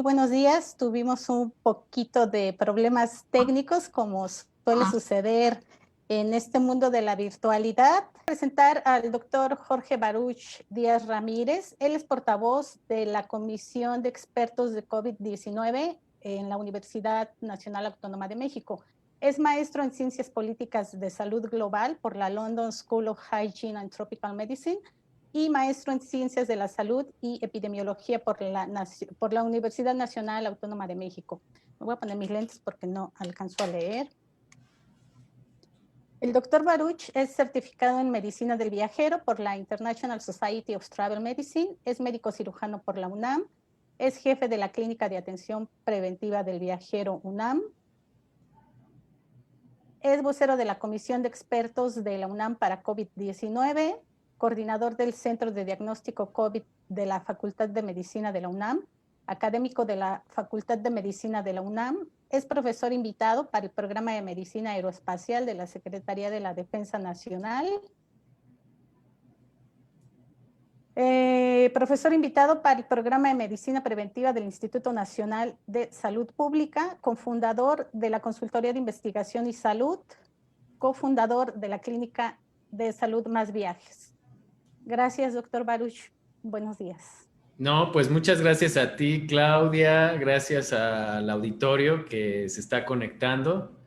Buenos días. Tuvimos un poquito de problemas técnicos, como suele suceder en este mundo de la virtualidad. Presentar al doctor Jorge Baruch Díaz Ramírez. Él es portavoz de la Comisión de Expertos de COVID-19 en la Universidad Nacional Autónoma de México. Es maestro en Ciencias Políticas de Salud Global por la London School of Hygiene and Tropical Medicine y maestro en Ciencias de la Salud y Epidemiología por la Universidad Nacional Autónoma de México. Me voy a poner mis lentes porque no alcanzo a leer. El doctor Baruch es certificado en Medicina del Viajero por la International Society of Travel Medicine, es médico cirujano por la UNAM, es jefe de la Clínica de Atención Preventiva del Viajero UNAM, es vocero de la Comisión de Expertos de la UNAM para COVID-19, coordinador del Centro de Diagnóstico COVID de la Facultad de Medicina de la UNAM, académico de la Facultad de Medicina de la UNAM, es profesor invitado para el Programa de Medicina Aeroespacial de la Secretaría de la Defensa Nacional, profesor invitado para el Programa de Medicina Preventiva del Instituto Nacional de Salud Pública, cofundador de la Consultoría de Investigación y Salud, cofundador de la Clínica de Salud Más Viajes. Gracias, doctor Baruch. Buenos días. No, pues muchas gracias a ti, Claudia, gracias al auditorio que se está conectando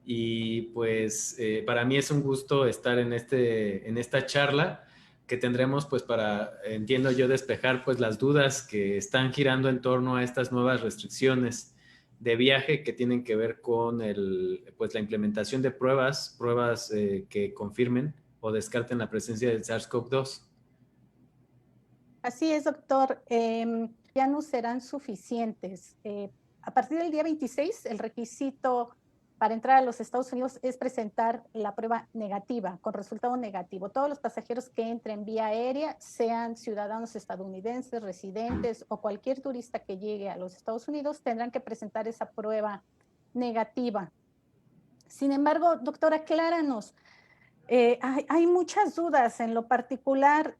y pues para mí es un gusto estar en esta charla que tendremos pues para, entiendo yo, despejar pues las dudas que están girando en torno a estas nuevas restricciones de viaje que tienen que ver con pues la implementación de pruebas que confirmen o descarten la presencia del SARS-CoV-2. Así es, doctor. Ya no serán suficientes. A partir del día 26, el requisito para entrar a los Estados Unidos es presentar la prueba negativa, con resultado negativo. Todos los pasajeros que entren vía aérea, sean ciudadanos estadounidenses, residentes o cualquier turista que llegue a los Estados Unidos, tendrán que presentar esa prueba negativa. Sin embargo, doctora, acláranos. Hay muchas dudas en lo particular,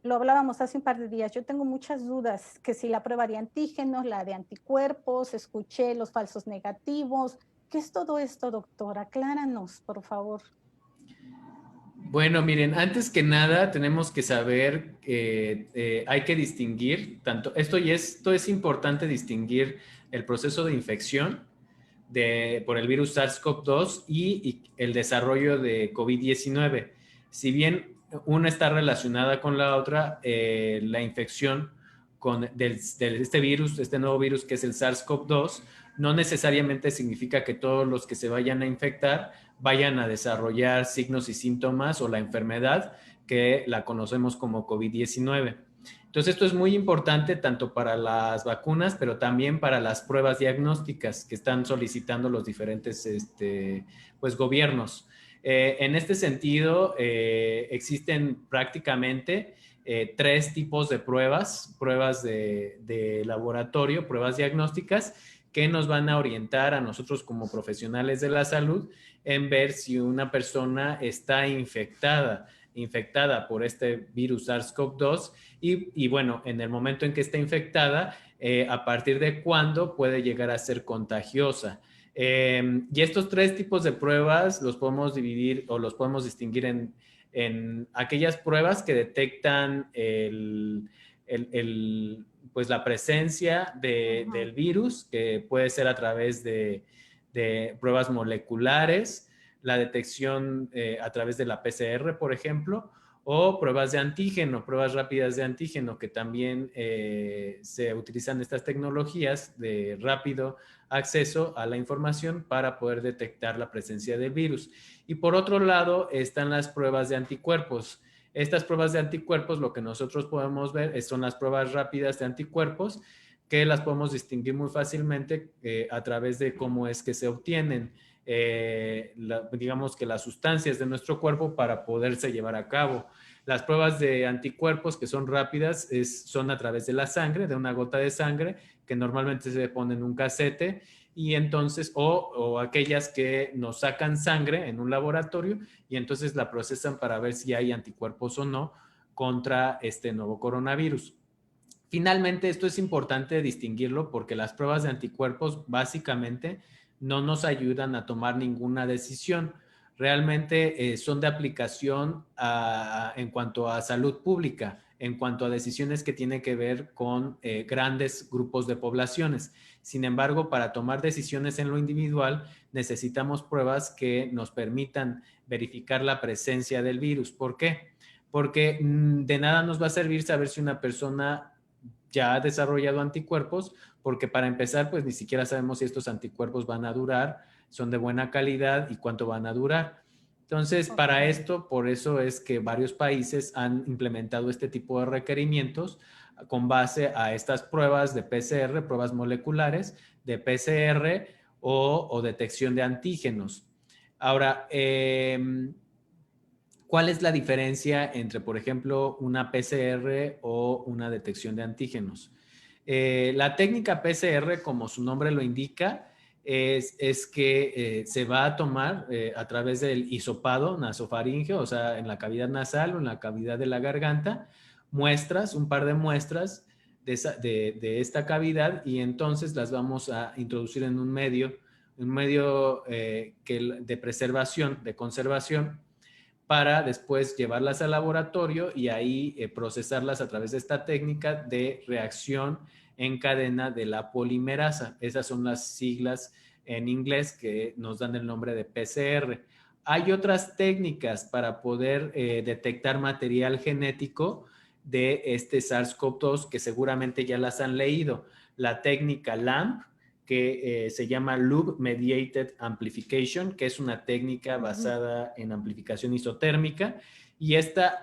lo hablábamos hace un par de días, yo tengo muchas dudas, que si la prueba de antígenos, la de anticuerpos, escuché los falsos negativos. ¿Qué es todo esto, doctor? Acláranos, por favor. Bueno, miren, antes que nada tenemos que saber que hay que distinguir esto es importante distinguir el proceso de infección por el virus SARS-CoV-2 y el desarrollo de COVID-19. Si bien una está relacionada con la otra, la infección de este virus, este nuevo virus que es el SARS-CoV-2, no necesariamente significa que todos los que se vayan a infectar vayan a desarrollar signos y síntomas o la enfermedad que la conocemos como COVID-19. Entonces, esto es muy importante tanto para las vacunas, pero también para las pruebas diagnósticas que están solicitando los diferentes pues, gobiernos. En este sentido, existen prácticamente tres tipos de pruebas de laboratorio, pruebas diagnósticas, que nos van a orientar a nosotros como profesionales de la salud en ver si una persona está infectada por este virus SARS-CoV-2 y bueno, en el momento en que está infectada, a partir de cuándo puede llegar a ser contagiosa. Y estos tres tipos de pruebas los podemos dividir o los podemos distinguir en aquellas pruebas que detectan pues la presencia del virus, que puede ser a través de pruebas moleculares, la detección a través de la PCR, por ejemplo, o pruebas de antígeno, pruebas rápidas de antígeno, que también se utilizan estas tecnologías de rápido acceso a la información para poder detectar la presencia del virus. Y por otro lado están las pruebas de anticuerpos. Estas pruebas de anticuerpos, lo que nosotros podemos ver son las pruebas rápidas de anticuerpos, que las podemos distinguir muy fácilmente a través de cómo es que se obtienen, digamos que las sustancias de nuestro cuerpo para poderse llevar a cabo. Las pruebas de anticuerpos que son rápidas son a través de la sangre, de una gota de sangre, que normalmente se pone en un casete, y entonces, o aquellas que nos sacan sangre en un laboratorio y entonces la procesan para ver si hay anticuerpos o no contra este nuevo coronavirus. Finalmente, esto es importante distinguirlo porque las pruebas de anticuerpos básicamente no nos ayudan a tomar ninguna decisión. Realmente son de aplicación en cuanto a salud pública, en cuanto a decisiones que tienen que ver con grandes grupos de poblaciones. Sin embargo, para tomar decisiones en lo individual, necesitamos pruebas que nos permitan verificar la presencia del virus. ¿Por qué? Porque de nada nos va a servir saber si una persona ya ha desarrollado anticuerpos, porque para empezar, pues ni siquiera sabemos si estos anticuerpos van a durar, son de buena calidad y cuánto van a durar. Entonces, para esto, por eso es que varios países han implementado este tipo de requerimientos con base a estas pruebas de PCR, pruebas moleculares, de PCR o detección de antígenos. Ahora, ¿cuál es la diferencia entre, por ejemplo, una PCR o una detección de antígenos? La técnica PCR, como su nombre lo indica, es que se va a tomar a través del hisopado nasofaríngeo, o sea, en la cavidad nasal o en la cavidad de la garganta, muestras, un par de muestras de esta cavidad y entonces las vamos a introducir en un medio de preservación, de conservación, para después llevarlas al laboratorio y ahí procesarlas a través de esta técnica de reacción en cadena de la polimerasa. Esas son las siglas en inglés que nos dan el nombre de PCR. Hay otras técnicas para poder detectar material genético de este SARS-CoV-2 que seguramente ya las han leído. La técnica LAMP, que se llama Loop Mediated Amplification, que es una técnica basada en amplificación isotérmica. Y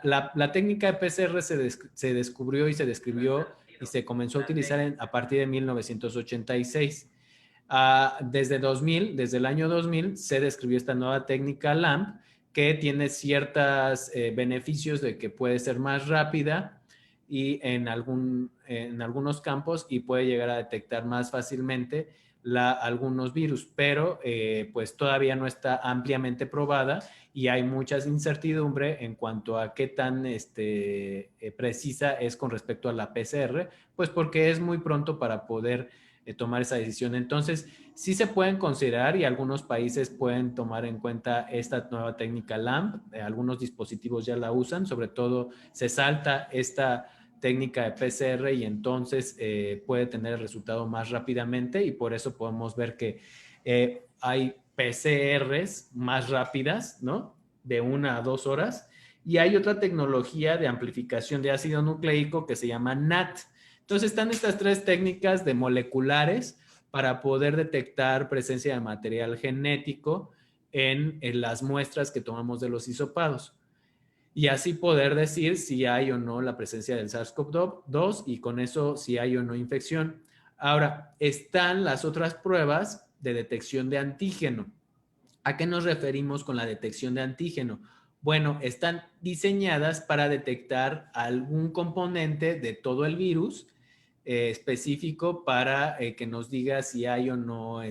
la técnica de PCR se descubrió y se describió y se comenzó a utilizar a partir de 1986. Desde el año 2000 se describió esta nueva técnica LAMP que tiene ciertos beneficios de que puede ser más rápida y en algunos campos y puede llegar a detectar más fácilmente algunos virus, pero pues todavía no está ampliamente probada y hay mucha incertidumbre en cuanto a qué tan precisa es con respecto a la PCR, pues porque es muy pronto para poder tomar esa decisión. Entonces, sí se pueden considerar y algunos países pueden tomar en cuenta esta nueva técnica LAMP. Algunos dispositivos ya la usan, sobre todo se salta esta técnica de PCR y entonces puede tener el resultado más rápidamente y por eso podemos ver que hay PCRs más rápidas, ¿no? De 1 a 2 horas. Y hay otra tecnología de amplificación de ácido nucleico que se llama NAT. Entonces están estas tres técnicas de moleculares para poder detectar presencia de material genético en las muestras que tomamos de los hisopados y así poder decir si hay o no la presencia del SARS-CoV-2 y con eso si hay o no infección. Ahora, están las otras pruebas de detección de antígeno. ¿A qué nos referimos con la detección de antígeno? Bueno, están diseñadas para detectar algún componente de todo el virus específico para que nos diga si hay o no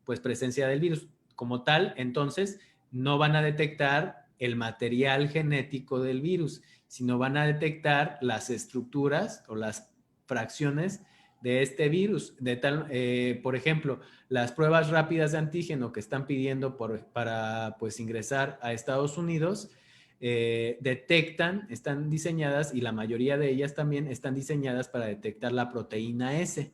pues presencia del virus. Como tal, entonces, no van a detectar el material genético del virus, sino van a detectar las estructuras o las fracciones de este virus. Por ejemplo, las pruebas rápidas de antígeno que están pidiendo para pues, ingresar a Estados Unidos están diseñadas y la mayoría de ellas también están diseñadas para detectar la proteína S.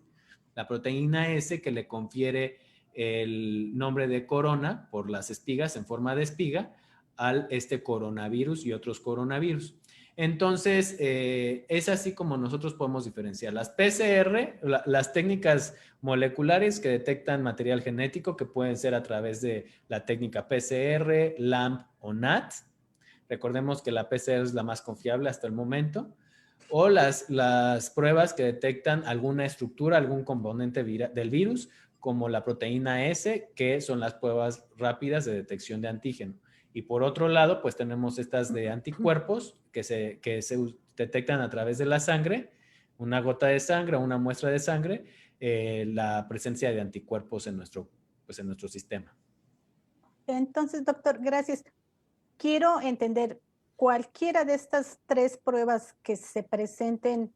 La proteína S que le confiere el nombre de corona por las espigas en forma de espiga al coronavirus y otros coronavirus. Entonces, es así como nosotros podemos diferenciar las PCR, las técnicas moleculares que detectan material genético, que pueden ser a través de la técnica PCR, LAMP o NAT. Recordemos que la PCR es la más confiable hasta el momento. O las pruebas que detectan alguna estructura, algún componente del virus, como la proteína S, que son las pruebas rápidas de detección de antígeno. Y por otro lado, pues tenemos estas de anticuerpos que se detectan a través de la sangre, una gota de sangre o una muestra de sangre, la presencia de anticuerpos en nuestro sistema. Entonces, doctor, gracias. Quiero entender, cualquiera de estas tres pruebas que se presenten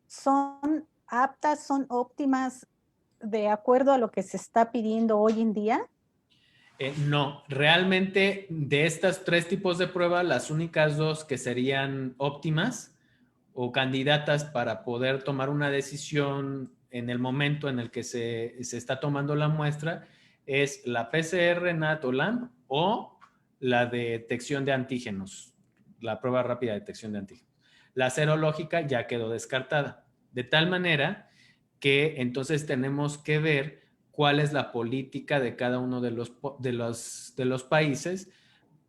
¿son aptas, son óptimas de acuerdo a lo que se está pidiendo hoy en día? No, realmente de estas 3 tipos de prueba, las únicas 2 que serían óptimas o candidatas para poder tomar una decisión en el momento en el que se está tomando la muestra es la PCR NAT-OLAM o la detección de antígenos, la prueba rápida de detección de antígenos. La serológica ya quedó descartada, de tal manera que entonces tenemos que ver cuál es la política de cada uno de los países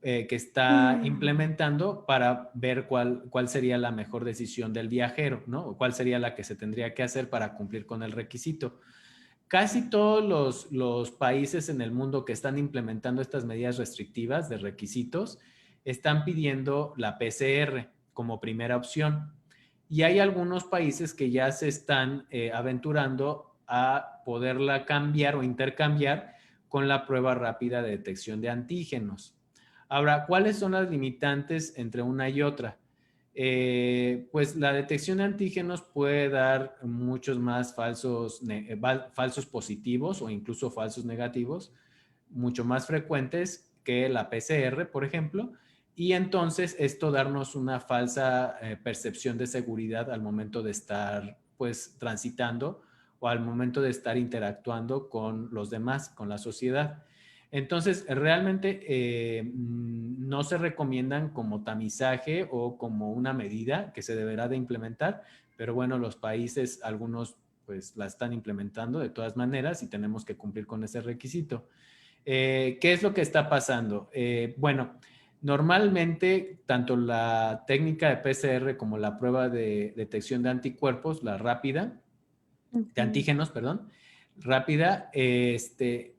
que está implementando para ver cuál sería la mejor decisión del viajero, ¿no? O cuál sería la que se tendría que hacer para cumplir con el requisito. Casi todos los países en el mundo que están implementando estas medidas restrictivas de requisitos están pidiendo la PCR como primera opción. Y hay algunos países que ya se están aventurando a poderla cambiar o intercambiar con la prueba rápida de detección de antígenos. Ahora, ¿cuáles son las limitantes entre una y otra? Pues la detección de antígenos puede dar muchos más falsos positivos o incluso falsos negativos, mucho más frecuentes que la PCR, por ejemplo, y entonces esto darnos una falsa percepción de seguridad al momento de estar pues transitando o al momento de estar interactuando con los demás, con la sociedad. Entonces, realmente no se recomiendan como tamizaje o como una medida que se deberá de implementar, pero bueno, los países, algunos pues la están implementando de todas maneras y tenemos que cumplir con ese requisito. ¿Qué es lo que está pasando? Bueno, normalmente tanto la técnica de PCR como la prueba de detección de anticuerpos, la rápida, de antígenos, perdón, rápida,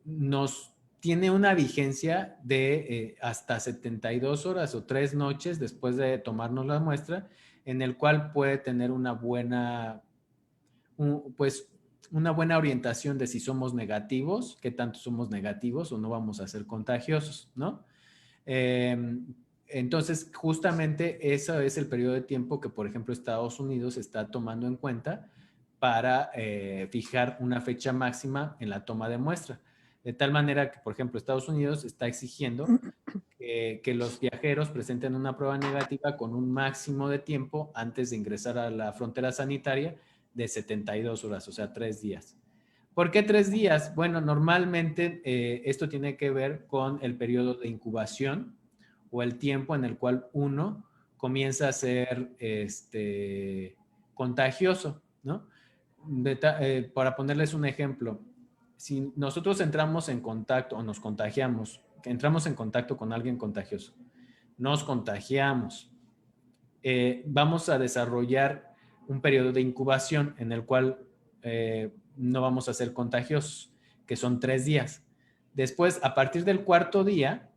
nos tiene una vigencia de hasta 72 horas o 3 noches después de tomarnos la muestra, en el cual puede tener una buena, pues, una buena orientación de si somos negativos, qué tanto somos negativos o no vamos a ser contagiosos, ¿no? Entonces, justamente ese es el periodo de tiempo que, por ejemplo, Estados Unidos está tomando en cuenta para fijar una fecha máxima en la toma de muestra. De tal manera que, por ejemplo, Estados Unidos está exigiendo que los viajeros presenten una prueba negativa con un máximo de tiempo antes de ingresar a la frontera sanitaria de 72 horas, o sea, 3 días. ¿Por qué 3 días? Bueno, normalmente esto tiene que ver con el periodo de incubación o el tiempo en el cual uno comienza a ser contagioso, ¿no? Para ponerles un ejemplo, si nosotros entramos en contacto o nos contagiamos, entramos en contacto con alguien contagioso, nos contagiamos, vamos a desarrollar un periodo de incubación en el cual no vamos a ser contagiosos, que son 3 días. Después, a partir del 4.º día,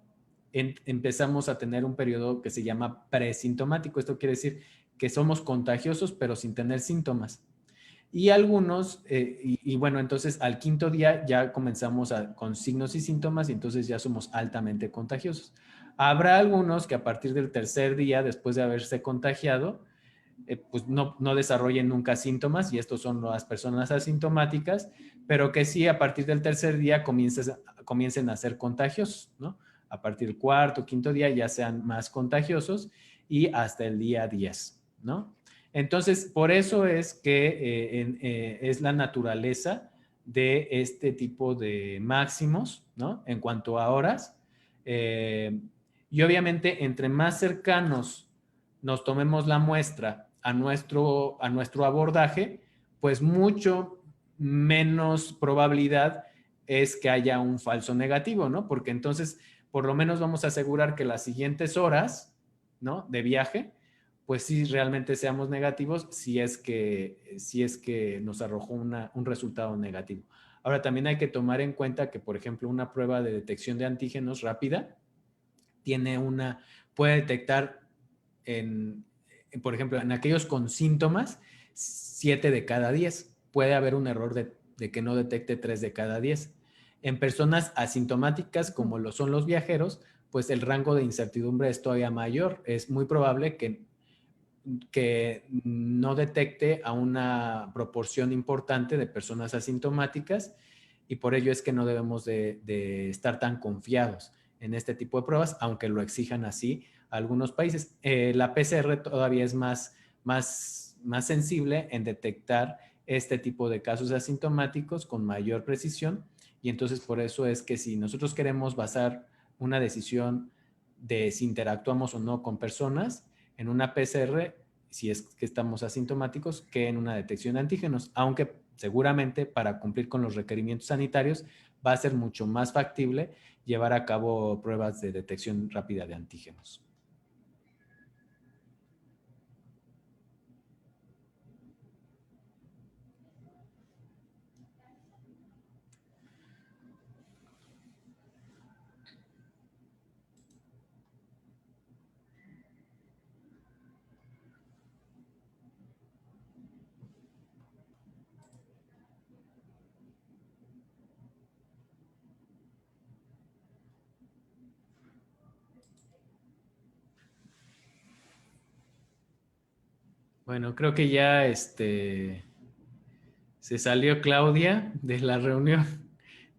empezamos a tener un periodo que se llama presintomático. Esto quiere decir que somos contagiosos pero sin tener síntomas. Y algunos, bueno, entonces al 5.º día ya comenzamos con signos y síntomas y entonces ya somos altamente contagiosos. Habrá algunos que a partir del 3.er día, después de haberse contagiado, pues no desarrollen nunca síntomas y estos son las personas asintomáticas, pero que sí a partir del 3.er día comiencen a ser contagiosos, ¿no? A partir del 4.º, 5.º día ya sean más contagiosos y hasta el día 10, ¿no? Entonces, por eso es que es la naturaleza de este tipo de máximos, ¿no? En cuanto a horas. Y obviamente, entre más cercanos nos tomemos la muestra a nuestro abordaje, pues mucho menos probabilidad es que haya un falso negativo, ¿no? Porque entonces, por lo menos vamos a asegurar que las siguientes horas, ¿no? De viaje, pues sí realmente seamos negativos si es que nos arrojó un resultado negativo. Ahora, también hay que tomar en cuenta que, por ejemplo, una prueba de detección de antígenos rápida puede detectar por ejemplo, en aquellos con síntomas, 7 de cada 10. Puede haber un error de que no detecte 3 de cada 10. En personas asintomáticas, como lo son los viajeros, pues el rango de incertidumbre es todavía mayor. Es muy probable que que no detecte a una proporción importante de personas asintomáticas, y por ello es que no debemos de estar tan confiados en este tipo de pruebas, aunque lo exijan así algunos países. La PCR todavía es más sensible en detectar este tipo de casos asintomáticos con mayor precisión, y entonces por eso es que si nosotros queremos basar una decisión de si interactuamos o no con personas en una PCR, si es que estamos asintomáticos, que en una detección de antígenos, aunque seguramente para cumplir con los requerimientos sanitarios va a ser mucho más factible llevar a cabo pruebas de detección rápida de antígenos. Bueno, creo que ya se salió Claudia de la reunión.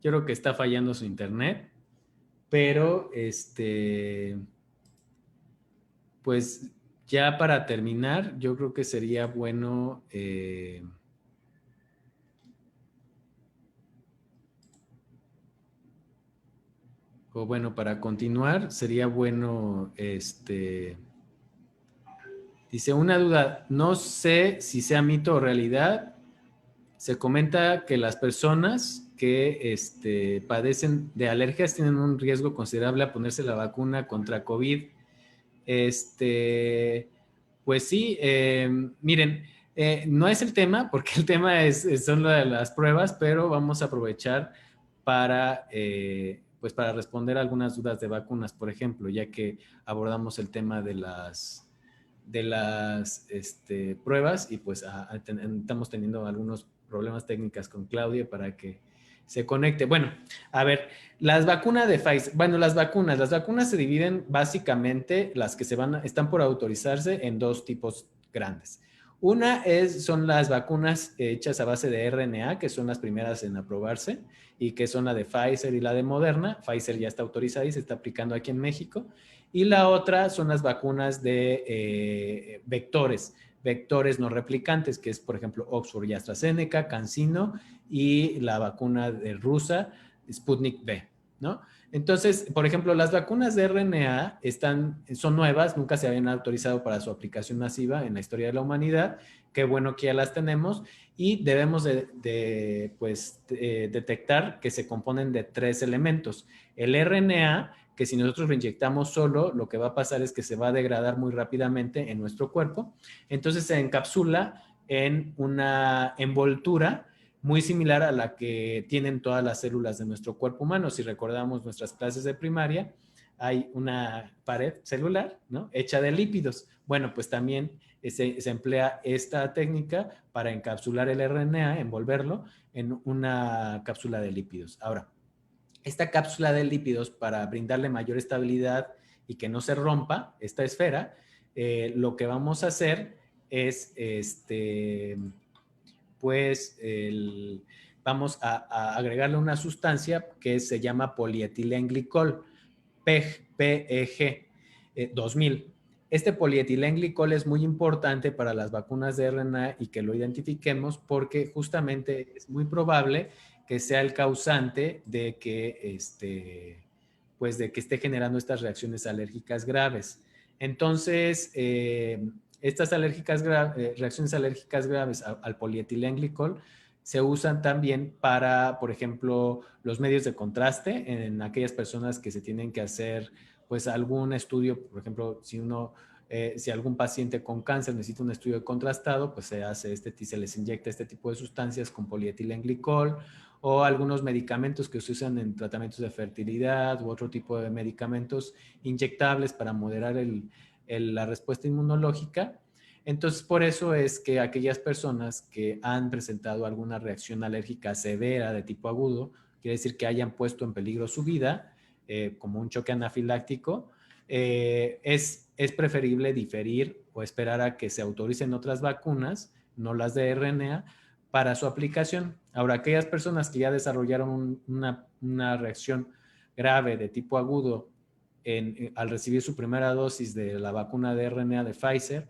Yo creo que está fallando su internet, pero pues ya para terminar, yo creo que sería bueno, o bueno, para continuar, sería bueno, dice una duda, no sé si sea mito o realidad. Se comenta que las personas que padecen de alergias tienen un riesgo considerable a ponerse la vacuna contra COVID. Este, pues sí, miren, no es el tema, porque el tema son las pruebas, pero vamos a aprovechar para, pues para responder algunas dudas de vacunas, por ejemplo, ya que abordamos el tema de las pruebas, y pues estamos teniendo algunos problemas técnicos con Claudia para que se conecte. Bueno, a ver, las vacunas de Pfizer, bueno, las vacunas se dividen básicamente, las que están por autorizarse, en dos tipos grandes. Una son las vacunas hechas a base de RNA, que son las primeras en aprobarse, y que son la de Pfizer y la de Moderna. Pfizer ya está autorizada y se está aplicando aquí en México. Y la otra son las vacunas de vectores no replicantes, que es, por ejemplo, Oxford y AstraZeneca, CanSino, y la vacuna de rusa, Sputnik V, ¿no? Entonces, por ejemplo, las vacunas de RNA son nuevas, nunca se habían autorizado para su aplicación masiva en la historia de la humanidad. Qué bueno que ya las tenemos, y debemos detectar que se componen de 3 elementos. El RNA, que si nosotros lo inyectamos solo, lo que va a pasar es que se va a degradar muy rápidamente en nuestro cuerpo. Entonces se encapsula en una envoltura muy similar a la que tienen todas las células de nuestro cuerpo humano. Si recordamos nuestras clases de primaria, hay una pared celular, ¿no?, hecha de lípidos. Bueno, pues también se emplea esta técnica para encapsular el RNA, envolverlo en una cápsula de lípidos. Ahora, esta cápsula de lípidos, para brindarle mayor estabilidad y que no se rompa esta esfera, lo que vamos a hacer es, pues, vamos a agregarle una sustancia que se llama polietilenglicol, PEG 2000. Este polietilenglicol es muy importante para las vacunas de RNA, y que lo identifiquemos, porque justamente es muy probable que sea el causante de que, pues de que esté generando estas reacciones alérgicas graves. Entonces, estas reacciones alérgicas graves al polietilenglicol se usan también para, por ejemplo, los medios de contraste en aquellas personas que se tienen que hacer, pues, algún estudio. Por ejemplo, si algún paciente con cáncer necesita un estudio contrastado, pues se les inyecta este tipo de sustancias con polietilenglicol, o algunos medicamentos que se usan en tratamientos de fertilidad, u otro tipo de medicamentos inyectables para moderar la respuesta inmunológica. Entonces, por eso es que aquellas personas que han presentado alguna reacción alérgica severa de tipo agudo, quiere decir que hayan puesto en peligro su vida, como un choque anafiláctico, es preferible diferir o esperar a que se autoricen otras vacunas, no las de RNA, para su aplicación. Ahora, aquellas personas que ya desarrollaron una reacción grave de tipo agudo al recibir su primera dosis de la vacuna de RNA de Pfizer,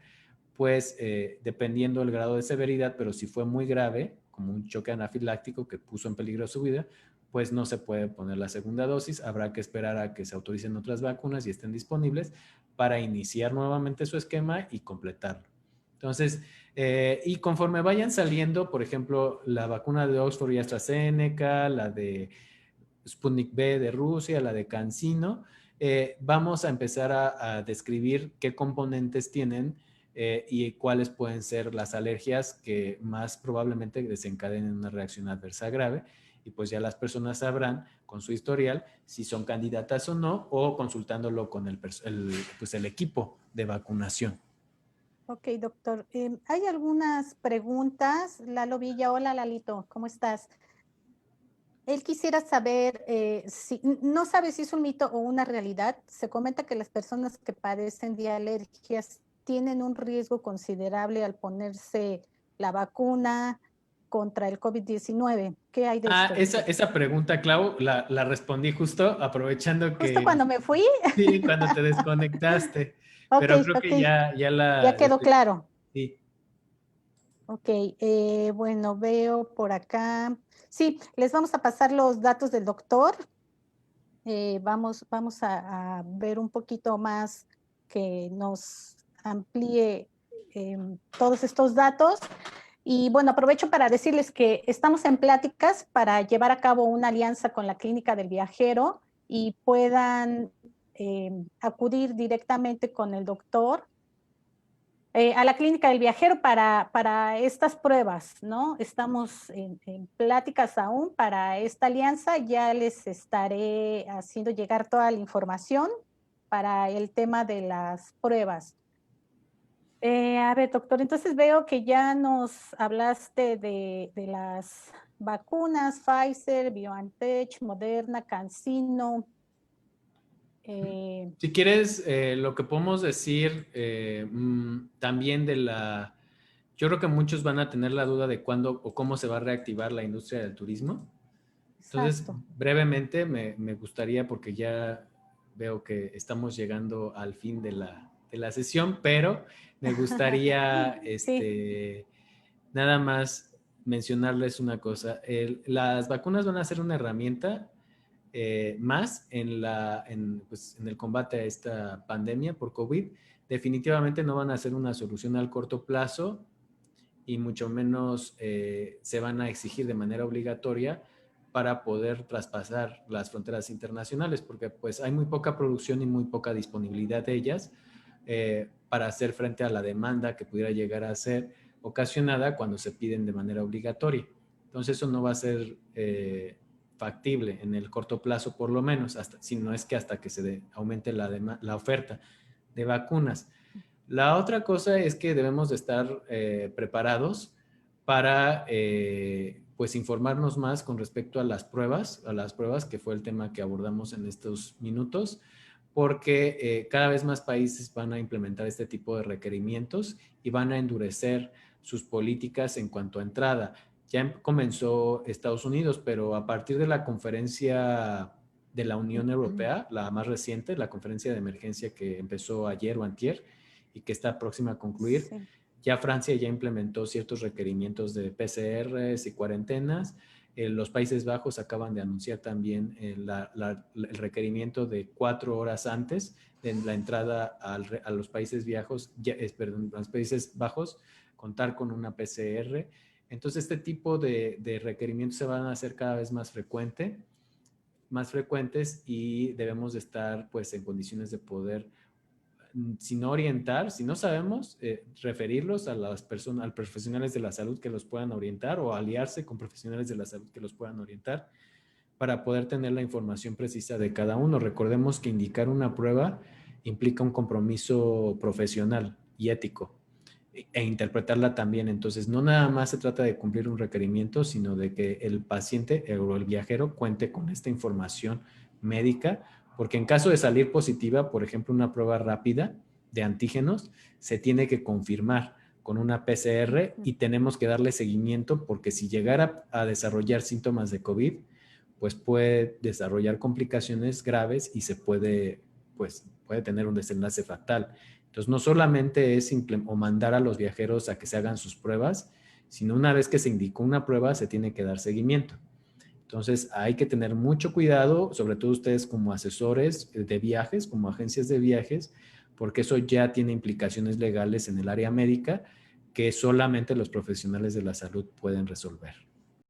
pues dependiendo del grado de severidad, pero si fue muy grave, como un choque anafiláctico que puso en peligro su vida, pues no se puede poner la segunda dosis. Habrá que esperar a que se autoricen otras vacunas y estén disponibles para iniciar nuevamente su esquema y completarlo. Entonces, y conforme vayan saliendo, por ejemplo, la vacuna de Oxford y AstraZeneca, la de Sputnik V de Rusia, la de CanSino, vamos a empezar a describir qué componentes tienen y cuáles pueden ser las alergias que más probablemente desencadenen una reacción adversa grave. Y pues ya las personas sabrán con su historial si son candidatas o no, o consultándolo con el equipo de vacunación. Ok, doctor. Hay algunas preguntas. Lalo Villa, hola Lalito, ¿cómo estás? Él quisiera saber si, no sabe si es un mito o una realidad. Se comenta que las personas que padecen de alergias tienen un riesgo considerable al ponerse la vacuna contra el COVID-19. ¿Qué hay de esto? Esa pregunta, Clau, la respondí justo aprovechando Justo que cuando me fui. sí, cuando te desconectaste, Ok, pero creo ok, que ya ya quedó claro. sí. Ok, bueno, veo por acá. Sí, les vamos a pasar los datos del doctor. Vamos a ver un poquito más que nos amplíe todos estos datos. Y bueno, aprovecho para decirles que estamos en pláticas para llevar a cabo una alianza con la Clínica del Viajero y puedan acudir directamente con el doctor a la Clínica del Viajero para estas pruebas, ¿no? Estamos en pláticas aún para esta alianza. Ya les estaré haciendo llegar toda la información para el tema de las pruebas. A ver, doctor, entonces veo que ya nos hablaste de las vacunas, Pfizer, BioNTech, Moderna, CanSino. Si quieres, lo que podemos decir también yo creo que muchos van a tener la duda de cuándo o cómo se va a reactivar la industria del turismo. Entonces, Exacto. brevemente me gustaría, porque ya veo que estamos llegando al fin de la sesión, pero me gustaría Sí. nada más mencionarles una cosa. Las vacunas van a ser una herramienta más pues, en el combate a esta pandemia por COVID. Definitivamente no van a ser una solución al corto plazo y mucho menos se van a exigir de manera obligatoria para poder traspasar las fronteras internacionales, porque pues hay muy poca producción y muy poca disponibilidad de ellas para hacer frente a la demanda que pudiera llegar a ser ocasionada cuando se piden de manera obligatoria. Entonces eso no va a ser factible en el corto plazo, por lo menos, si no es que hasta que se aumente la oferta de vacunas. La otra cosa es que debemos de estar preparados para pues informarnos más con respecto a las pruebas, que fue el tema que abordamos en estos minutos, porque cada vez más países van a implementar este tipo de requerimientos y van a endurecer sus políticas en cuanto a entrada. Ya comenzó Estados Unidos, pero a partir de la conferencia de la Unión Europea, la más reciente, la conferencia de emergencia que empezó ayer o antier y que está próxima a concluir, Sí. ya Francia ya implementó ciertos requerimientos de PCRs y cuarentenas. Los Países Bajos acaban de anunciar también el requerimiento de 4 horas antes de la entrada a los Países los Países Bajos, contar con una PCR. Entonces, este tipo de requerimientos se van a hacer cada vez más frecuentes y debemos de estar pues en condiciones de poder, si no orientar, si no sabemos, referirlos a las personas, a profesionales de la salud que los puedan orientar o aliarse con profesionales de la salud que los puedan orientar para poder tener la información precisa de cada uno. Recordemos que indicar una prueba implica un compromiso profesional y ético e interpretarla también. Entonces, no nada más se trata de cumplir un requerimiento, sino de que el paciente o el viajero cuente con esta información médica porque en caso de salir positiva, por ejemplo, una prueba rápida de antígenos, se tiene que confirmar con una PCR y tenemos que darle seguimiento porque si llegara a desarrollar síntomas de COVID, pues puede desarrollar complicaciones graves y se puede, pues, puede tener un desenlace fatal. Entonces, no solamente es o mandar a los viajeros a que se hagan sus pruebas, sino una vez que se indicó una prueba, se tiene que dar seguimiento. Entonces, hay que tener mucho cuidado, sobre todo ustedes como asesores de viajes, como agencias de viajes, porque eso ya tiene implicaciones legales en el área médica que solamente los profesionales de la salud pueden resolver.